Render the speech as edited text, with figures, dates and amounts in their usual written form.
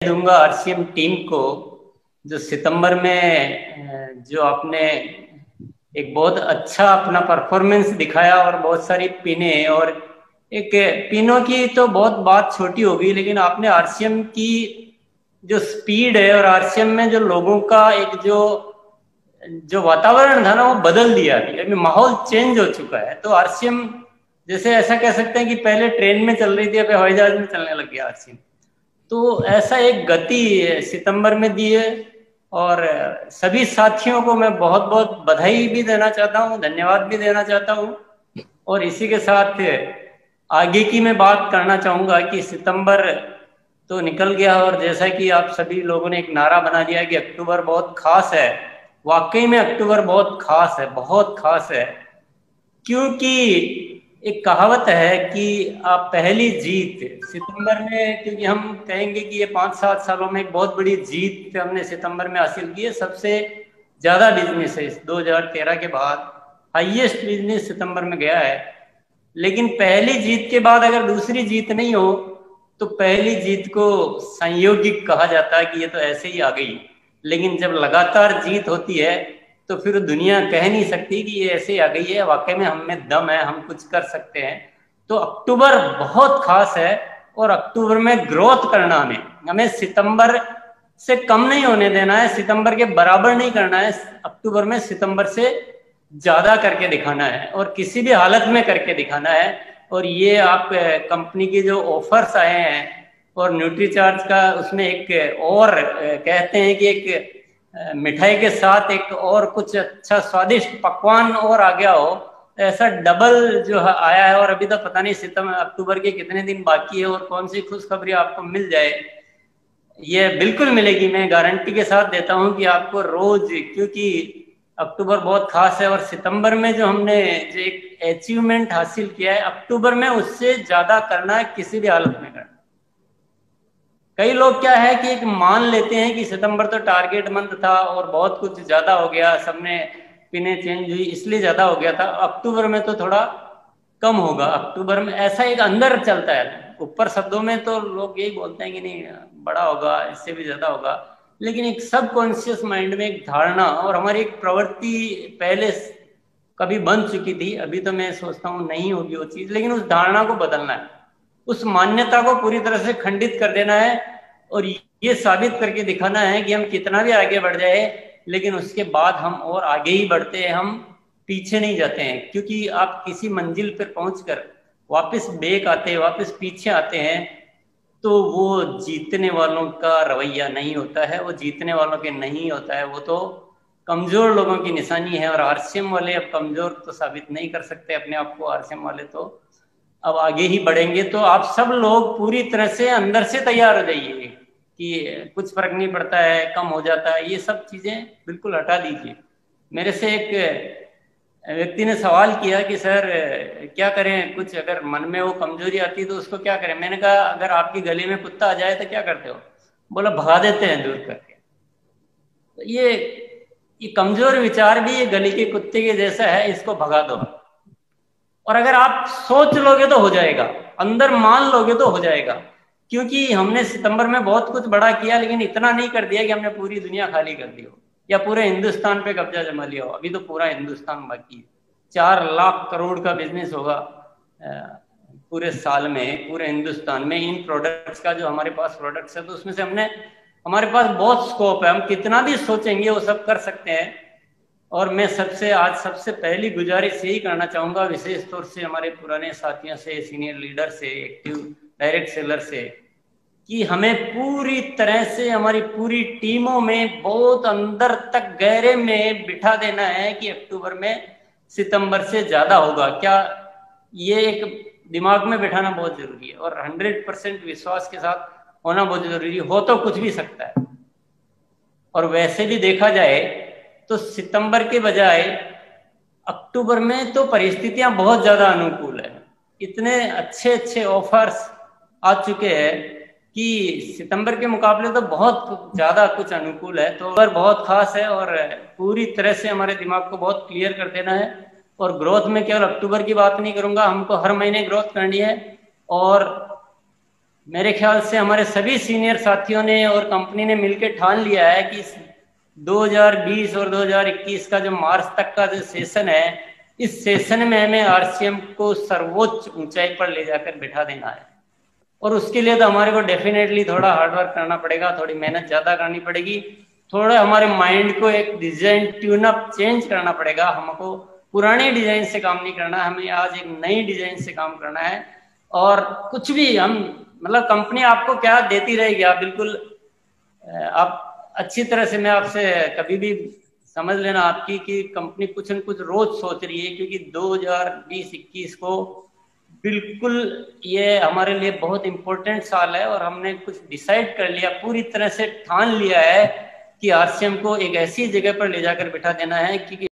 दूंगा RCM team को, जो सितंबर में जो आपने एक बहुत अच्छा अपना परफॉर्मेंस दिखाया और बहुत सारी पिने, और एक पिनों की तो बहुत बात छोटी होगी, लेकिन आपने आरसीएम की जो स्पीड है और आरसीएम में जो लोगों का एक जो जो वातावरण था ना वो बदल दिया। अभी माहौल चेंज हो चुका है। तो आरसीएम जैसे ऐसा कह सकते हैं कि पहले ट्रेन में चल रही थी, अभी हवाई जहाज में चलने लग गया आरसीएम। तो ऐसा एक गति सितंबर में दी है। और सभी साथियों को मैं बहुत बहुत बधाई भी देना चाहता हूँ, धन्यवाद भी देना चाहता हूँ। और इसी के साथ आगे की मैं बात करना चाहूँगा कि सितंबर तो निकल गया, और जैसा कि आप सभी लोगों ने एक नारा बना दिया कि अक्टूबर बहुत खास है। वाकई में अक्टूबर बहुत खास है, बहुत खास है। क्योंकि एक कहावत है कि आप पहली जीत सितंबर में, क्योंकि हम कहेंगे कि ये 5-7 सालों में एक बहुत बड़ी जीत हमने सितंबर में हासिल की है। सबसे ज्यादा बिजनेस है, 2013 के बाद हाईएस्ट बिजनेस सितंबर में गया है। लेकिन पहली जीत के बाद अगर दूसरी जीत नहीं हो तो पहली जीत को संयोगिक कहा जाता है कि ये तो ऐसे ही आ गई। लेकिन जब लगातार जीत होती है तो फिर दुनिया कह नहीं सकती कि ये ऐसे ही आ गई है, वाकई में हम में दम है, हम कुछ कर सकते हैं। तो अक्टूबर बहुत खास है, और अक्टूबर में ग्रोथ करना, हमें सितंबर से कम नहीं होने देना है, सितंबर के बराबर नहीं करना है। अक्टूबर में सितंबर से ज्यादा करके दिखाना है, और किसी भी हालत में करके दिखाना है। और ये आप कंपनी के जो ऑफर्स आए हैं, और न्यूट्रीचार्ज का उसमें एक और कहते हैं कि एक मिठाई के साथ एक और कुछ अच्छा स्वादिष्ट पकवान और आ गया हो, ऐसा डबल जो है आया है। और अभी तो पता नहीं सितंबर अक्टूबर के कितने दिन बाकी है और कौन सी खुशखबरी आपको मिल जाए। ये बिल्कुल मिलेगी, मैं गारंटी के साथ देता हूं कि आपको रोज, क्योंकि अक्टूबर बहुत खास है। और सितंबर में जो हमने जो एक अचीवमेंट हासिल किया है, अक्टूबर में उससे ज्यादा करना है, किसी भी हालत में करना। कई लोग क्या है कि एक मान लेते हैं कि सितंबर तो टारगेट मंथ था और बहुत कुछ ज्यादा हो गया, सबने पिने चेंज हुई इसलिए ज्यादा हो गया था, अक्टूबर में तो थोड़ा कम होगा। अक्टूबर में ऐसा एक अंदर चलता है, ऊपर शब्दों में तो लोग यही बोलते हैं कि नहीं बड़ा होगा, इससे भी ज्यादा होगा। लेकिन एक सबकॉन्शियस माइंड में एक धारणा और हमारी एक प्रवृत्ति पहले कभी बन चुकी थी, अभी तो मैं सोचता हूँ नहीं होगी वो चीज, लेकिन उस धारणा को बदलना है, उस मान्यता को पूरी तरह से खंडित कर देना है। और ये साबित करके दिखाना है कि हम कितना भी आगे बढ़ जाए, लेकिन उसके बाद हम और आगे ही बढ़ते हैं, हम पीछे नहीं जाते हैं। क्योंकि आप किसी मंजिल पर पहुंचकर वापस बेक आते हैं, वापस पीछे आते हैं, तो वो जीतने वालों का रवैया नहीं होता है, वो जीतने वालों के नहीं होता है, वो तो कमजोर लोगों की निशानी है। और आरसीएम वाले अब कमजोर तो साबित नहीं कर सकते अपने आप को, आरसीएम वाले तो अब आगे ही बढ़ेंगे। तो आप सब लोग पूरी तरह से अंदर से तैयार हो जाइए कि कुछ फर्क नहीं पड़ता है, कम हो जाता है, ये सब चीजें बिल्कुल हटा दीजिए। मेरे से एक व्यक्ति ने सवाल किया कि सर क्या करें, कुछ अगर मन में वो कमजोरी आती है तो उसको क्या करें। मैंने कहा अगर आपकी गली में कुत्ता आ जाए तो क्या करते हो। बोला भगा देते हैं दूर करके। तो ये कमजोर विचार भी ये गली के कुत्ते के जैसा है, इसको भगा दो। और अगर आप सोच लोगे तो हो जाएगा, अंदर मान लोगे तो हो जाएगा। क्योंकि हमने सितंबर में बहुत कुछ बड़ा किया, लेकिन इतना नहीं कर दिया कि हमने पूरी दुनिया खाली कर दी हो या पूरे हिंदुस्तान पे कब्जा जमा लिया हो। अभी तो पूरा हिंदुस्तान बाकी है। 4 लाख करोड़ का बिजनेस होगा पूरे साल में, पूरे हिंदुस्तान में इन प्रोडक्ट्स का। जो हमारे पास प्रोडक्ट्स है तो उसमें से हमारे पास बहुत स्कोप है, हम कितना भी सोचेंगे वो सब कर सकते हैं। और मैं आज सबसे पहली गुजारिश यही करना चाहूंगा, विशेष तौर से हमारे पुराने साथियों से, सीनियर लीडर से, एक्टिव डायरेक्ट सेलर से, कि हमें पूरी तरह से हमारी पूरी टीमों में बहुत अंदर तक गहरे में बिठा देना है कि अक्टूबर में सितंबर से ज्यादा होगा। क्या ये एक दिमाग में बिठाना बहुत जरूरी है, और 100% विश्वास के साथ होना बहुत जरूरी हो तो कुछ भी सकता है। और वैसे भी देखा जाए तो सितंबर के बजाय अक्टूबर में तो परिस्थितियां बहुत ज्यादा अनुकूल है, इतने अच्छे अच्छे ऑफर्स आ चुके हैं कि सितंबर के मुकाबले तो बहुत ज्यादा कुछ अनुकूल है। तो अगर बहुत खास है, और पूरी तरह से हमारे दिमाग को बहुत क्लियर कर देना है। और ग्रोथ में केवल अक्टूबर की बात नहीं करूंगा, हमको हर महीने ग्रोथ करनी है। और मेरे ख्याल से हमारे सभी सीनियर साथियों ने और कंपनी ने मिलकर ठान लिया है कि 2020 और 2021 का जो मार्च तक का जो सेशन है, इस सेशन में हमें आरसीएम को सर्वोच्च ऊंचाई पर ले जाकर बिठा देना है। और उसके लिए तो हमारे को डेफिनेटली थोड़ा हार्डवर्क करना पड़ेगा, थोड़ी मेहनत ज्यादा करनी पड़ेगी, थोड़ा हमारे माइंड को एक डिजाइन ट्यून अप चेंज करना पड़ेगा। हमको पुराने डिजाइन से काम नहीं करना, हमें आज एक नई डिजाइन से काम करना है। और कुछ भी हम मतलब कंपनी आपको क्या देती रहेगी, आप बिल्कुल आप अच्छी तरह से, मैं आपसे कभी भी समझ लेना आपकी कि कंपनी कुछ न कुछ रोज सोच रही है, क्योंकि 2020-21 को बिल्कुल ये हमारे लिए बहुत इंपॉर्टेंट साल है। और हमने कुछ डिसाइड कर लिया, पूरी तरह से ठान लिया है कि आरसीएम को एक ऐसी जगह पर ले जाकर बिठा देना है कि